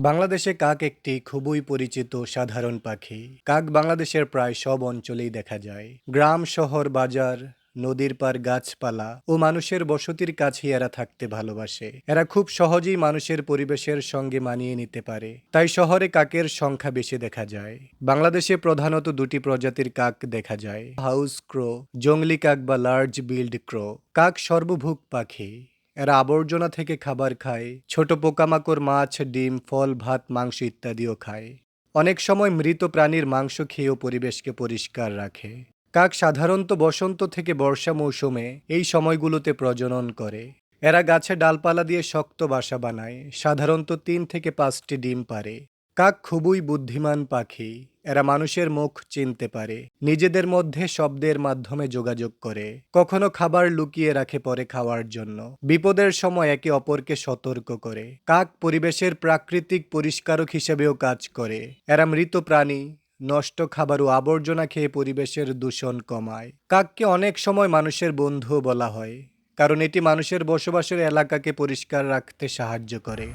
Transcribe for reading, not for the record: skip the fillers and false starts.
বাংলাদেশে কাক একটি খুবই পরিচিত সাধারণ পাখি। কাক বাংলাদেশের প্রায় সব অঞ্চলেই দেখা যায়। গ্রাম, শহর, বাজার, নদীর পাড়, গাছপালা ও মানুষের বসতির কাছেই এরা থাকতে ভালোবাসে। এরা খুব সহজেই মানুষের পরিবেশের সঙ্গে মানিয়ে নিতে পারে। তাই শহরে কাকের সংখ্যা বেশি দেখা যায়। বাংলাদেশে প্রধানত দুটি প্রজাতির কাক দেখা যায়: হাউস ক্রো, জংলি কাক বা লার্জ বিল্ড ক্রো। কাক সর্বভুক পাখি। এরা আবর্জনা থেকে খাবার খায়, ছোট পোকামাকড়, মাছ, ডিম, ফল, ভাত, মাংস ইত্যাদিও খায়। অনেক সময় মৃত প্রাণীর মাংস খেয়েও পরিবেশকে পরিষ্কার রাখে। কাক সাধারণত বসন্ত থেকে বর্ষা মৌসুমে এই সময়গুলোতে প্রজনন করে। এরা গাছে ডালপালা দিয়ে শক্ত বাসা বানায়, সাধারণত 3 থেকে 5টি ডিম পারে। কাক খুবই বুদ্ধিমান পাখি। এরা মানুষের মুখ চিনতে পারে, নিজেদের মধ্যে শব্দের মাধ্যমে যোগাযোগ করে, কখনো খাবার লুকিয়ে রাখে পরে খাওয়ার জন্য, বিপদের সময় একে অপরকে সতর্ক করে। কাক পরিবেশের প্রাকৃতিক পরিষ্কারক হিসেবেও কাজ করে। এরা মৃত প্রাণী, নষ্ট খাবার ও আবর্জনা খেয়ে পরিবেশের দূষণ কমায়। কাককে অনেক সময় মানুষের বন্ধুও বলা হয়, কারণ এটি মানুষের বসবাসের এলাকাকে পরিষ্কার রাখতে সাহায্য করে।